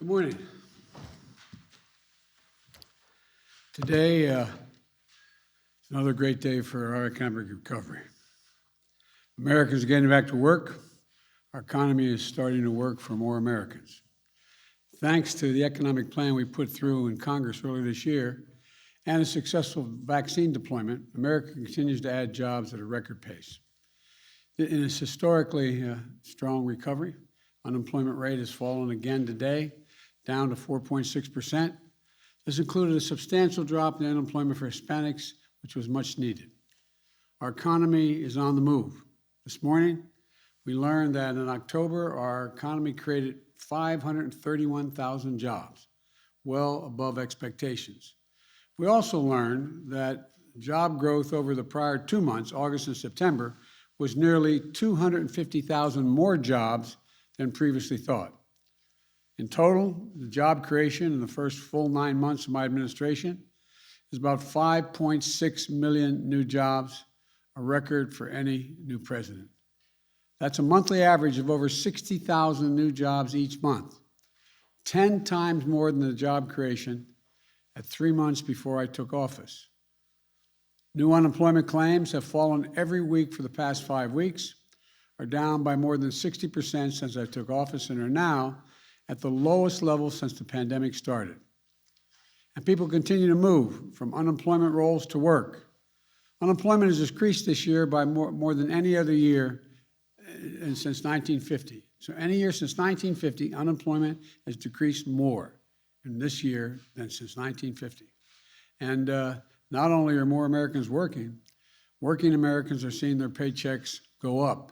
Good morning. Today is another great day for our economic recovery. Americans are getting back to work. Our economy is starting to work for more Americans. Thanks to the economic plan we put through in Congress earlier this year and a successful vaccine deployment, America continues to add jobs at a record pace. In its historically strong recovery, unemployment rate has fallen again today, down to 4.6%. This included a substantial drop in unemployment for Hispanics, which was much needed. Our economy is on the move. This morning, we learned that in October, our economy created 531,000 jobs, well above expectations. We also learned that job growth over the prior 2 months, August and September, was nearly 250,000 more jobs than previously thought. In total, the job creation in the first full 9 months of my administration is about 5.6 million new jobs, a record for any new president. That's a monthly average of over 60,000 new jobs each month, 10 times more than the job creation at 3 months before I took office. New unemployment claims have fallen every week for the past 5 weeks, are down by more than 60% since I took office, and are now at the lowest level since the pandemic started. And people continue to move from unemployment rolls to work. Unemployment has decreased this year by more than any other year since 1950. So any year since 1950, unemployment has decreased more in this year than since 1950. And not only are more Americans working Americans are seeing their paychecks go up.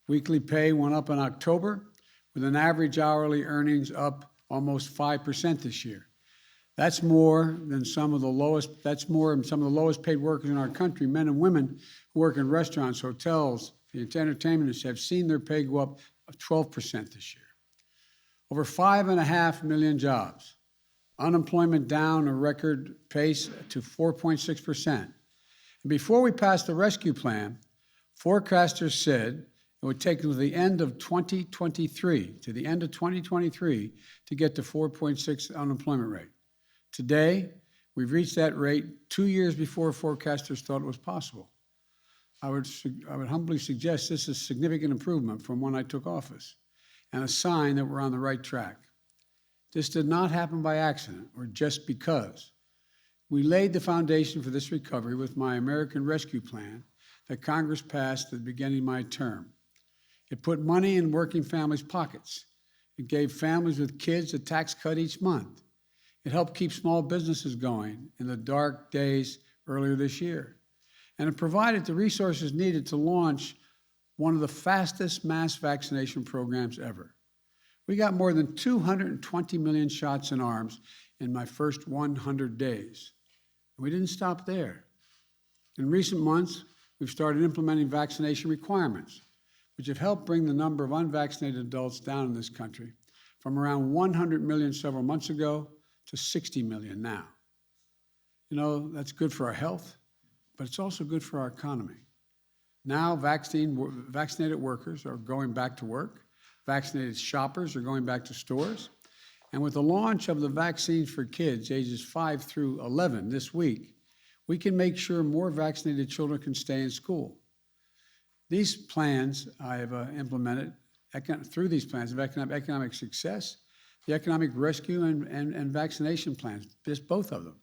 Weekly pay went up in October, with an average hourly earnings up almost 5% this year. That's more than some of the lowest paid workers in our country, men and women who work in restaurants, hotels, the entertainment industry, have seen their pay go up 12% this year. Over 5.5 million jobs. Unemployment down a record pace to 4.6%. And before we passed the rescue plan, forecasters said it would take until the end of 2023, to get to 4.6 unemployment rate. Today, we've reached that rate 2 years before forecasters thought it was possible. I would humbly suggest this is a significant improvement from when I took office and a sign that we're on the right track. This did not happen by accident or just because. We laid the foundation for this recovery with my American Rescue Plan that Congress passed at the beginning of my term. It put money in working families' pockets. It gave families with kids a tax cut each month. It helped keep small businesses going in the dark days earlier this year. And it provided the resources needed to launch one of the fastest mass vaccination programs ever. We got more than 220 million shots in arms in my first 100 days. We didn't stop there. In recent months, we've started implementing vaccination requirements, which have helped bring the number of unvaccinated adults down in this country from around 100 million several months ago to 60 million now. You know, that's good for our health, but it's also good for our economy. Now, vaccinated workers are going back to work. Vaccinated shoppers are going back to stores. And with the launch of the vaccines for kids ages 5 through 11 this week, we can make sure more vaccinated children can stay in school. These plans I have implemented, through these plans of economic success, the economic rescue and vaccination plans, just both of them,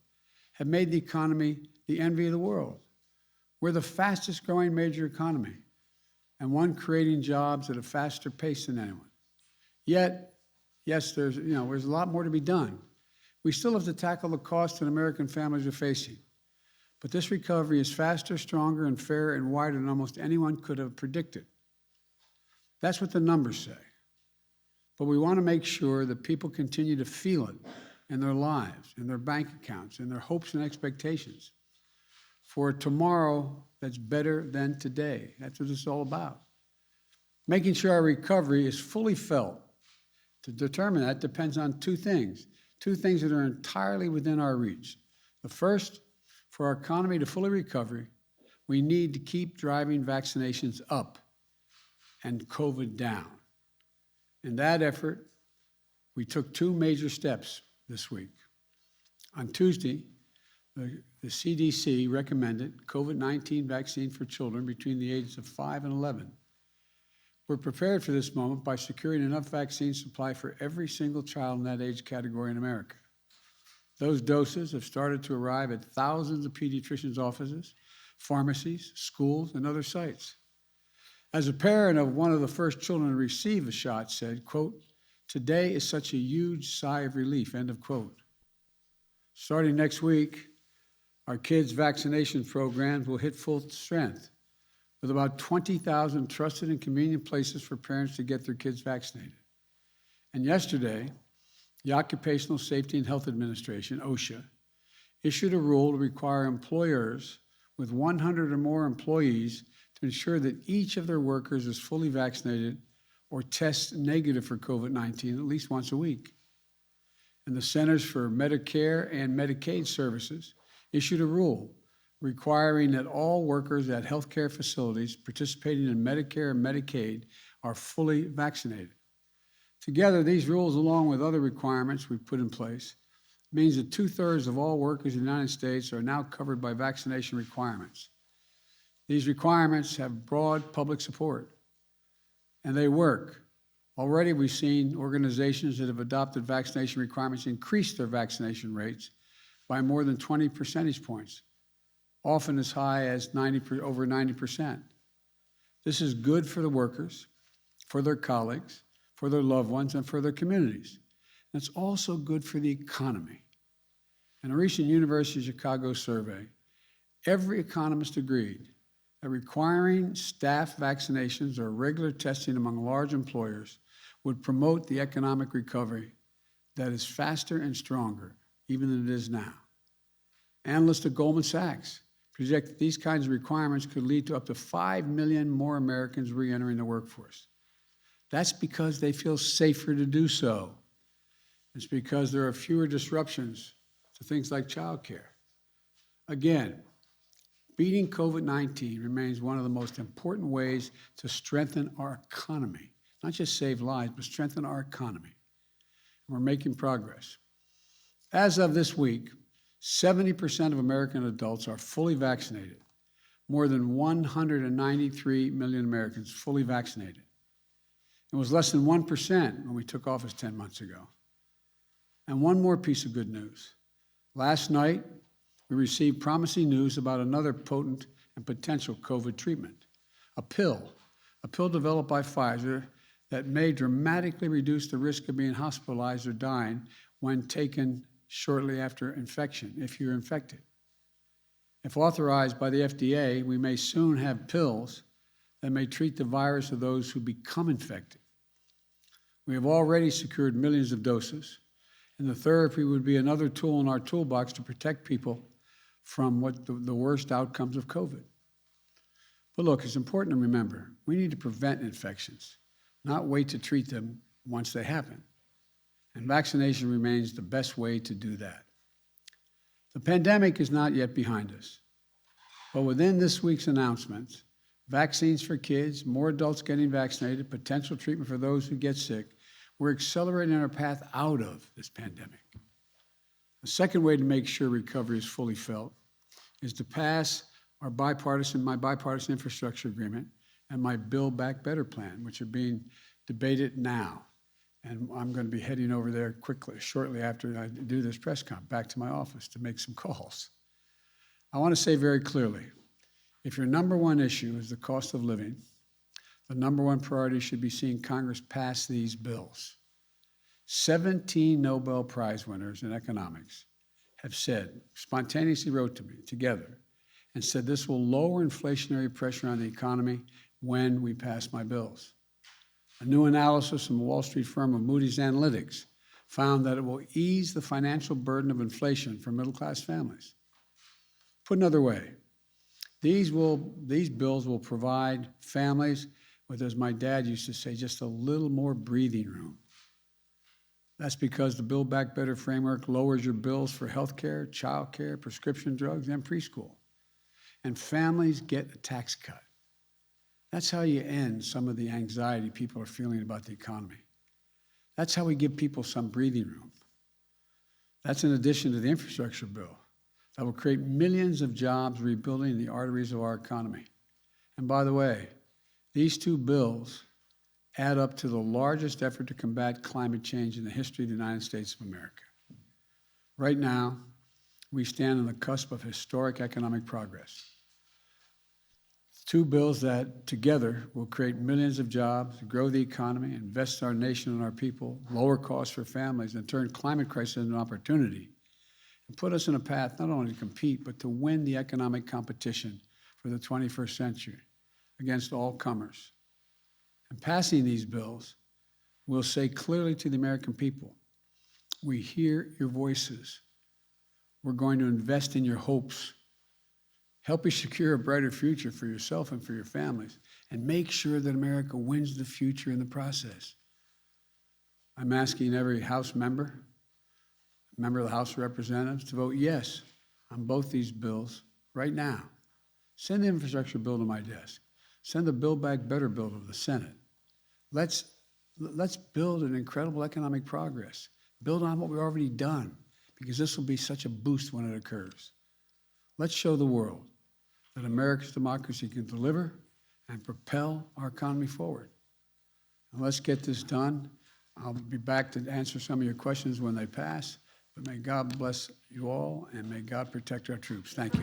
have made the economy the envy of the world. We're the fastest growing major economy and one creating jobs at a faster pace than anyone. Yet, yes, there's a lot more to be done. We still have to tackle the costs that American families are facing. But this recovery is faster, stronger, and fairer and wider than almost anyone could have predicted. That's what the numbers say. But we want to make sure that people continue to feel it in their lives, in their bank accounts, in their hopes and expectations for a tomorrow that's better than today. That's what it's all about. Making sure our recovery is fully felt. To determine that depends on two things that are entirely within our reach. The first, for our economy to fully recover, we need to keep driving vaccinations up and COVID down. In that effort, we took two major steps this week. On Tuesday, the CDC recommended COVID-19 vaccine for children between the ages of 5 and 11. We're prepared for this moment by securing enough vaccine supply for every single child in that age category in America. Those doses have started to arrive at thousands of pediatricians' offices, pharmacies, schools, and other sites. As a parent of one of the first children to receive a shot said, quote, "Today is such a huge sigh of relief," end of quote. Starting next week, our kids' vaccination programs will hit full strength with about 20,000 trusted and convenient places for parents to get their kids vaccinated. And yesterday, the Occupational Safety and Health Administration, OSHA, issued a rule to require employers with 100 or more employees to ensure that each of their workers is fully vaccinated or tests negative for COVID-19 at least once a week. And the Centers for Medicare and Medicaid Services issued a rule requiring that all workers at healthcare facilities participating in Medicare and Medicaid are fully vaccinated. Together, these rules, along with other requirements we've put in place, means that 2/3 of all workers in the United States are now covered by vaccination requirements. These requirements have broad public support, and they work. Already, we've seen organizations that have adopted vaccination requirements increase their vaccination rates by more than 20 percentage points, often as high as over 90%. This is good for the workers, for their colleagues, for their loved ones, and for their communities. And it's also good for the economy. In a recent University of Chicago survey, every economist agreed that requiring staff vaccinations or regular testing among large employers would promote the economic recovery that is faster and stronger even than it is now. Analysts at Goldman Sachs project that these kinds of requirements could lead to up to 5 million more Americans re-entering the workforce. That's because they feel safer to do so. It's because there are fewer disruptions to things like childcare. Again, beating COVID-19 remains one of the most important ways to strengthen our economy, not just save lives, but strengthen our economy. And we're making progress. As of this week, 70% of American adults are fully vaccinated. More than 193 million Americans fully vaccinated. It was less than 1% when we took office 10 months ago. And one more piece of good news. Last night, we received promising news about another potent and potential COVID treatment, a pill developed by Pfizer that may dramatically reduce the risk of being hospitalized or dying when taken shortly after infection, if you're infected. If authorized by the FDA, we may soon have pills that may treat the virus of those who become infected. We have already secured millions of doses, and the therapy would be another tool in our toolbox to protect people from the worst outcomes of COVID. But look, it's important to remember, we need to prevent infections, not wait to treat them once they happen. And vaccination remains the best way to do that. The pandemic is not yet behind us, but within this week's announcements, vaccines for kids, more adults getting vaccinated, potential treatment for those who get sick, we're accelerating our path out of this pandemic. The second way to make sure recovery is fully felt is to pass my bipartisan infrastructure agreement and my Build Back Better plan, which are being debated now. And I'm going to be heading over there shortly after I do this press conference, back to my office to make some calls. I want to say very clearly, if your number one issue is the cost of living, the number one priority should be seeing Congress pass these bills. 17 Nobel Prize winners in economics have said, spontaneously wrote to me together, and said this will lower inflationary pressure on the economy when we pass my bills. A new analysis from the Wall Street firm of Moody's Analytics found that it will ease the financial burden of inflation for middle-class families. Put another way, these bills will provide families with, as my dad used to say, just a little more breathing room. That's because the Build Back Better framework lowers your bills for healthcare, childcare, prescription drugs, and preschool. And families get a tax cut. That's how you end some of the anxiety people are feeling about the economy. That's how we give people some breathing room. That's in addition to the infrastructure bill that will create millions of jobs rebuilding the arteries of our economy. And by the way, these two bills add up to the largest effort to combat climate change in the history of the United States of America. Right now, we stand on the cusp of historic economic progress. Two bills that together will create millions of jobs, grow the economy, invest in our nation and our people, lower costs for families, and turn climate crisis into an opportunity, and put us in a path not only to compete, but to win the economic competition for the 21st century against all comers. And passing these bills will say clearly to the American people, we hear your voices. We're going to invest in your hopes, help you secure a brighter future for yourself and for your families, and make sure that America wins the future in the process. I'm asking every House member of the House of Representatives, to vote yes on both these bills right now. Send the infrastructure bill to my desk. Send the Build Back Better bill to the Senate. Let's build an incredible economic progress. Build on what we've already done, because this will be such a boost when it occurs. Let's show the world that America's democracy can deliver and propel our economy forward. And let's get this done. I'll be back to answer some of your questions when they pass, but may God bless you all, and may God protect our troops. Thank you.